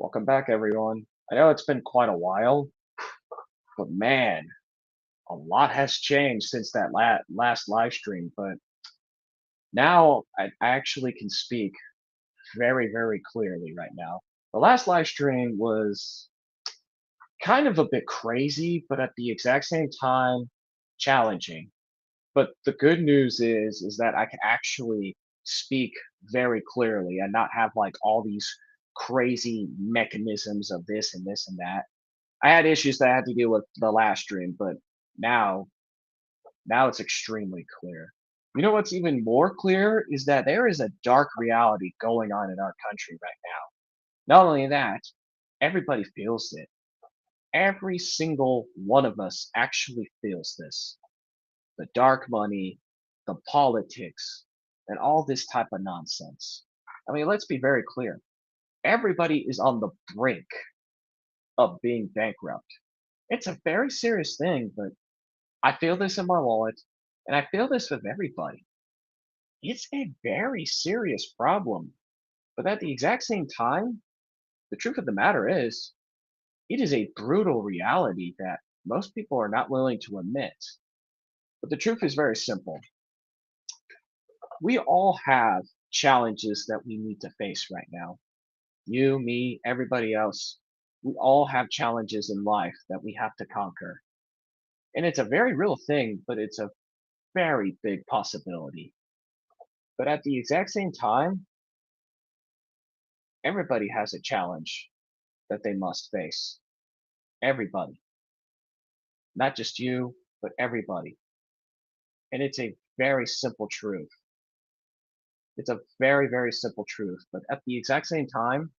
Welcome back, everyone. I know it's been quite a while, but man, a lot has changed since that last live stream. But now I actually can speak very, very clearly right now. The last live stream was kind of a bit crazy, but at the exact same time, challenging. But the good news is that I can actually speak very clearly and not have like all these crazy mechanisms of this and this and that. I had issues that I had to deal with the last stream, but now now it's extremely clear. You know what's even more clear is that there is a dark reality going on in our country right now. Not only that, everybody feels it. Every single one of us actually feels this. The dark money, the politics, and all this type of nonsense. I mean, let's be very clear. Everybody is on the brink of being bankrupt. It's a very serious thing, but I feel this in my wallet, and I feel this with everybody. It's a very serious problem. But at the exact same time, the truth of the matter is, it is a brutal reality that most people are not willing to admit. But the truth is very simple. We all have challenges that we need to face right now. You, me, everybody else. We all have challenges in life that we have to conquer. And it's a very real thing, but it's a very big possibility. But at the exact same time, everybody has a challenge that they must face. Everybody. Not just you, but everybody. And it's a very simple truth. It's a very, very simple truth. But at the exact same time,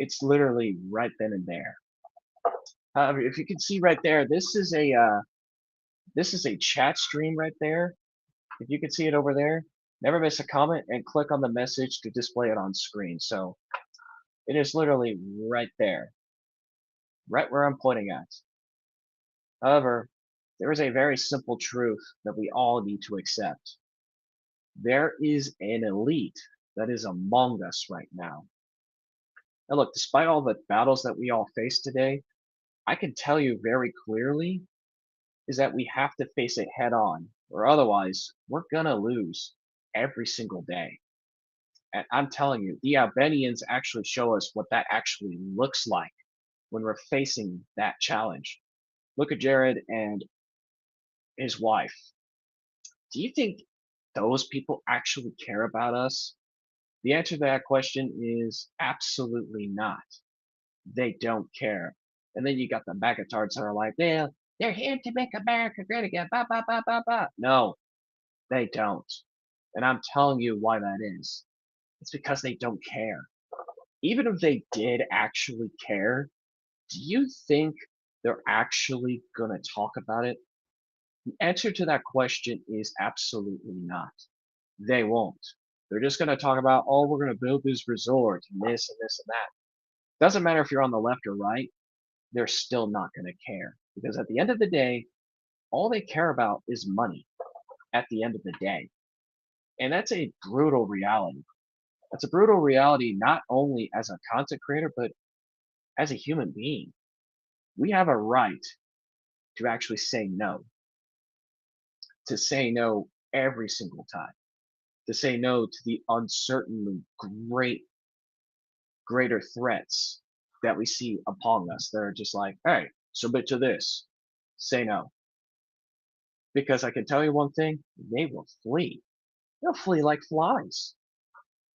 it's literally right then and there. However, if you can see right there, this is a chat stream right there. If you can see it over there, never miss a comment and click on the message to display it on screen. So it is literally right there, right where I'm pointing at. However, there is a very simple truth that we all need to accept. There is an elite that is among us right now. Now, look, despite all the battles that we all face today, I can tell you very clearly is that we have to face it head on, or otherwise, we're gonna lose every single day. And I'm telling you, the Albanians actually show us what that actually looks like when we're facing that challenge. Look at Jared and his wife. Do you think those people actually care about us? The answer to that question is absolutely not. They don't care. And then you got the magatards that are like, they're here to make America great again. Bah, bah, bah, bah, bah. No, they don't. And I'm telling you why that is. It's because they don't care. Even if they did actually care, do you think they're actually going to talk about it? The answer to that question is absolutely not. They won't. They're just going to talk about, oh, we're going to build this resort and this and this and that. Doesn't matter if you're on the left or right, they're still not going to care. Because at the end of the day, all they care about is money at the end of the day. And that's a brutal reality. That's a brutal reality not only as a content creator, but as a human being. We have a right to actually say no, to say no every single time, to say no to the uncertainly greater threats that we see upon us. They're just like, hey, submit to this. Say no. Because I can tell you one thing, they will flee. They'll flee like flies.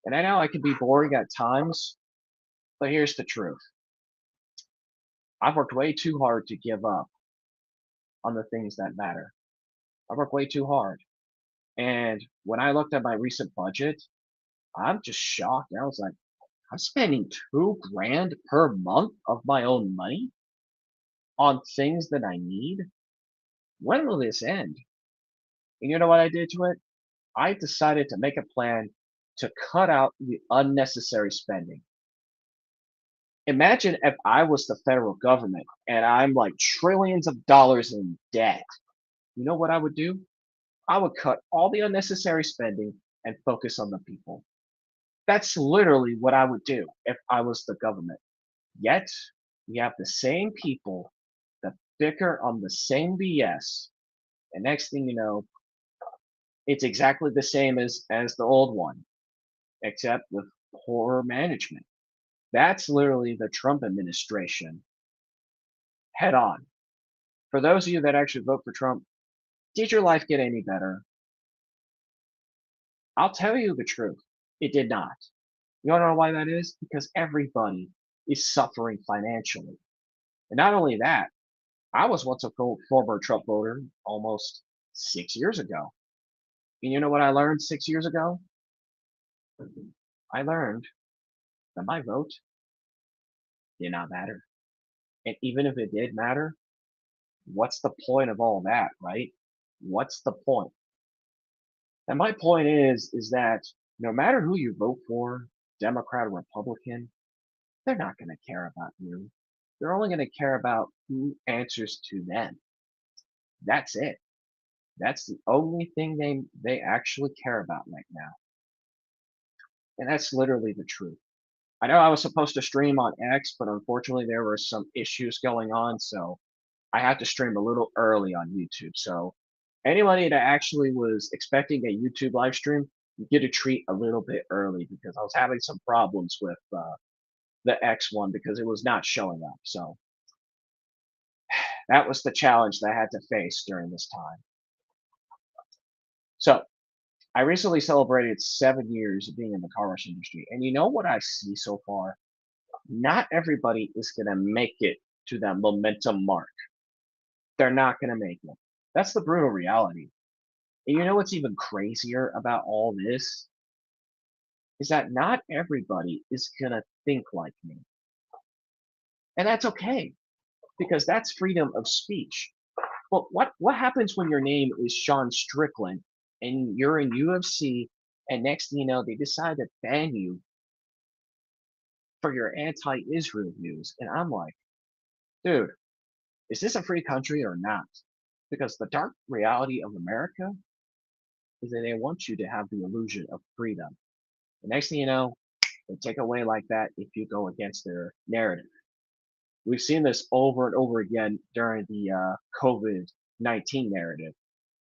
And I know I can be boring at times, but here's the truth. I've worked way too hard to give up on the things that matter. I've worked way too hard. And when I looked at my recent budget, I'm just shocked. I was like, I'm spending 2 grand per month of my own money on things that I need. When will this end? And you know what I did to it? I decided to make a plan to cut out the unnecessary spending. Imagine if I was the federal government and I'm like trillions of dollars in debt. You know what I would do? I would cut all the unnecessary spending and focus on the people. That's literally what I would do if I was the government. Yet, we have the same people that bicker on the same BS, and next thing you know, it's exactly the same as the old one, except with poor management. That's literally the Trump administration head on. For those of you that actually vote for Trump, did your life get any better? I'll tell you the truth. It did not. You wanna know why that is? Because everybody is suffering financially. And not only that, I was once a former Trump voter almost 6 years ago. And you know what I learned 6 years ago? I learned that my vote did not matter. And even if it did matter, what's the point of all that, right? What's the point? And my point is that no matter who you vote for, Democrat or Republican, they're not going to care about you. They're only going to care about who answers to them. That's it. That's the only thing they actually care about right now. And that's literally the truth. I know I was supposed to stream on X, but unfortunately there were some issues going on, so I had to stream a little early on YouTube. So anybody that actually was expecting a YouTube live stream, you get a treat a little bit early because I was having some problems with the X one because it was not showing up. So that was the challenge that I had to face during this time. So I recently celebrated 7 years of being in the car wash industry. And you know what I see so far? Not everybody is going to make it to that momentum mark. They're not going to make it. That's the brutal reality. And you know what's even crazier about all this? Is that not everybody is going to think like me. And that's okay, because that's freedom of speech. But what happens when your name is Sean Strickland and you're in UFC and next thing you know, they decide to ban you for your anti-Israel views? And I'm like, dude, is this a free country or not? Because the dark reality of America is that they want you to have the illusion of freedom. The next thing you know, they take away like that if you go against their narrative. We've seen this over and over again during the COVID-19 narrative.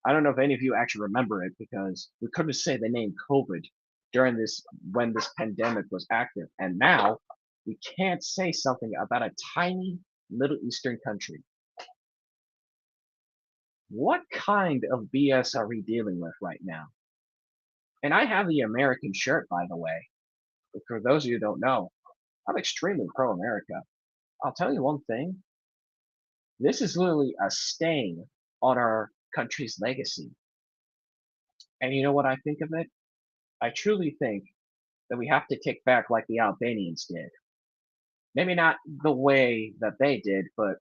I don't know if any of you actually remember it because we couldn't say the name COVID during this when this pandemic was active. And now we can't say something about a tiny Middle Eastern country. What kind of BS are we dealing with right now? And I have the American shirt, by the way. For those of you who don't know, I'm extremely pro-America. I'll tell you one thing. This is literally a stain on our country's legacy. And you know what I think of it? I truly think that we have to kick back like the Albanians did. Maybe not the way that they did, but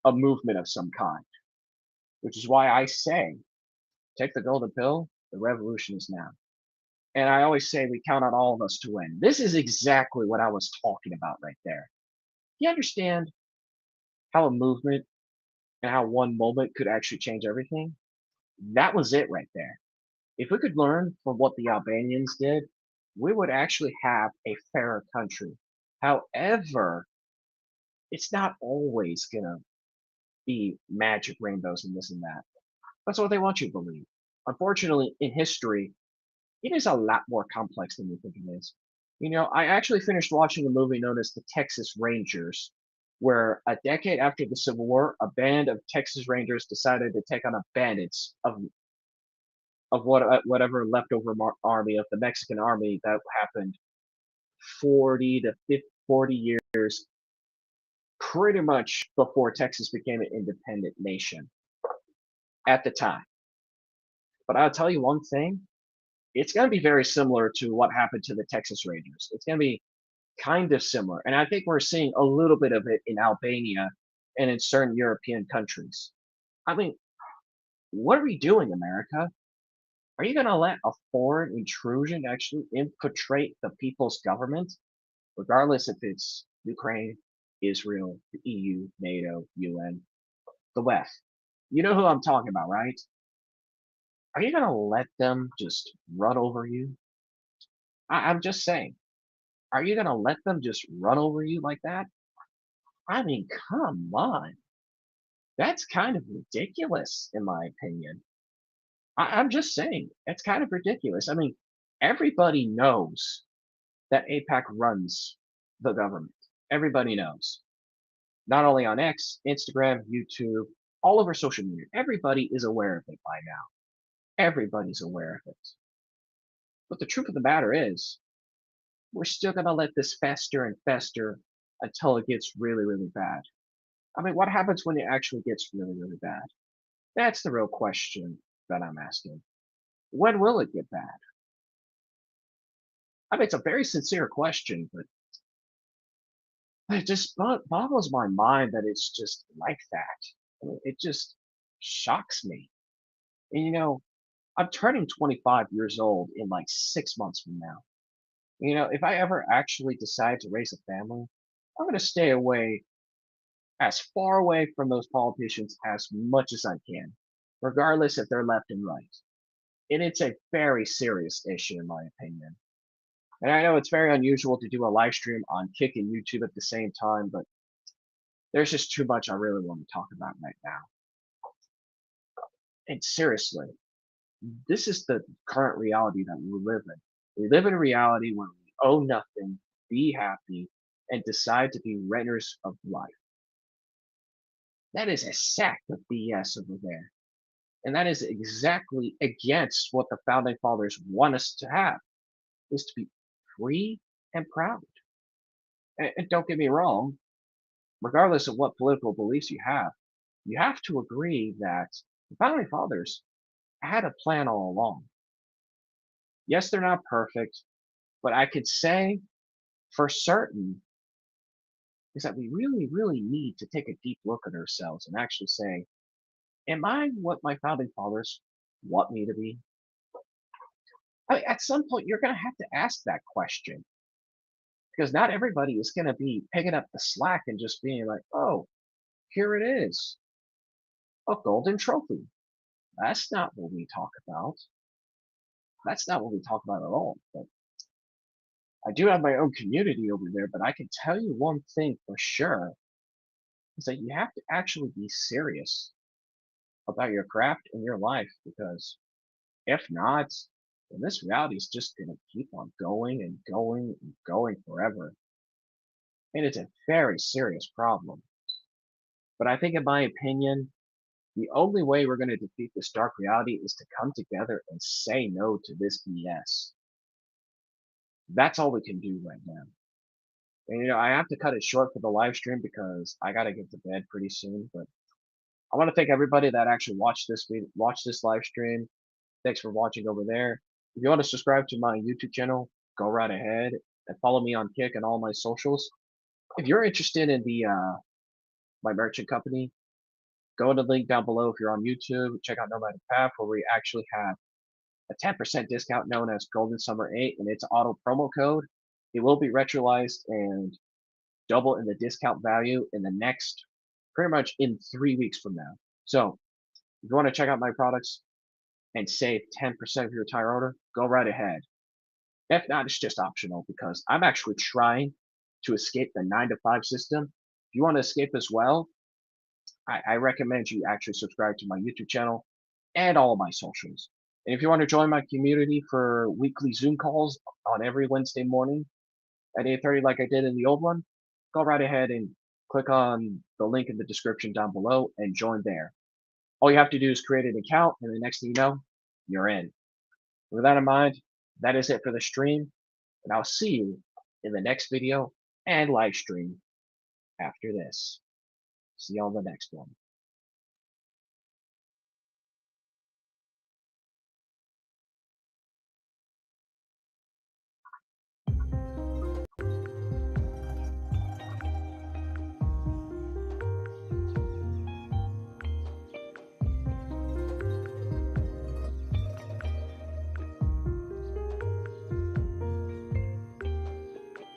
a movement of some kind. Which is why I say, take the golden pill, the revolution is now. And I always say we count on all of us to win. This is exactly what I was talking about right there. You understand how a movement and how one moment could actually change everything? That was it right there. If we could learn from what the Albanians did, we would actually have a fairer country. However, it's not always gonna be magic rainbows and this and that. That's what they want you to believe. Unfortunately, in history, it is a lot more complex than you think it is. You know, I actually finished watching a movie known as The Texas Rangers, where a decade after the Civil War, a band of Texas Rangers decided to take on a bandits of whatever leftover army of the Mexican army that happened 40 to 50, 40 years pretty much before Texas became an independent nation at the time. But I'll tell you one thing, it's going to be very similar to what happened to the Texas Rangers. It's going to be kind of similar. And I think we're seeing a little bit of it in Albania and in certain European countries. I mean, what are we doing, America? Are you going to let a foreign intrusion actually infiltrate the people's government, regardless if it's Ukraine, Israel, the EU, NATO, UN, the West? You know who I'm talking about, right? Are you going to let them just run over you? I'm just saying, are you gonna let them just run over you like that? I mean, come on. That's kind of ridiculous, in my opinion. I'm just saying, it's kind of ridiculous. I mean, everybody knows that APAC runs the government. Everybody knows. Not only on X, Instagram, YouTube, all over social media. Everybody is aware of it by now. Everybody's aware of it. But the truth of the matter is, we're still going to let this fester and fester until it gets really, really bad. I mean, what happens when it actually gets really, really bad? That's the real question that I'm asking. When will it get bad? I mean, it's a very sincere question, but it just boggles my mind that it's just like that. I mean, it just shocks me. And I'm turning 25 years old in like 6 months from now. If I ever actually decide to raise a family, I'm going to stay as far away from those politicians as much as I can, regardless if they're left and right. And it's a very serious issue, in my opinion. And I know it's very unusual to do a live stream on Kick and YouTube at the same time, but there's just too much I really want to talk about right now. And seriously, this is the current reality that we live in. We live in a reality where we owe nothing, be happy, and decide to be renters of life. That is a sack of BS over there. And that is exactly against what the founding fathers want us to have, is to be free and proud. And don't get me wrong, regardless of what political beliefs you have to agree that the founding fathers had a plan all along. Yes, they're not perfect, but I could say for certain is that we really, really need to take a deep look at ourselves and actually say, am I what my founding fathers want me to be? I mean, at some point, you're going to have to ask that question because not everybody is going to be picking up the slack and just being like, oh, here it is, a golden trophy. That's not what we talk about. That's not what we talk about at all. But I do have my own community over there, but I can tell you one thing for sure is that you have to actually be serious about your craft and your life because if not, then this reality is just going to keep on going and going and going forever. And it's a very serious problem. But I think, in my opinion, the only way we're going to defeat this dark reality is to come together and say no to this BS. That's all we can do right now. And I have to cut it short for the live stream because I got to get to bed pretty soon. But I want to thank everybody that actually watched this live stream. Thanks for watching over there. If you want to subscribe to my YouTube channel, go right ahead and follow me on Kick and all my socials. If you're interested in the my merchant company, go to the link down below. If you're on YouTube, check out Nomadic Path, where we actually have a 10% discount known as Golden Summer 8, and it's auto promo code. It will be retroalized and double in the discount value in the next, pretty much in 3 weeks from now. So if you want to check out my products and save 10% of your entire order, go right ahead. If not, it's just optional because I'm actually trying to escape the 9 to 5 system. If you want to escape as well, I recommend you actually subscribe to my YouTube channel and all of my socials. And if you want to join my community for weekly Zoom calls on every Wednesday morning at 8:30 like I did in the old one, go right ahead and click on the link in the description down below and join there. All you have to do is create an account, and the next thing you know, you're in. With that in mind, that is it for the stream, and I'll see you in the next video and live stream after this. See you on the next one.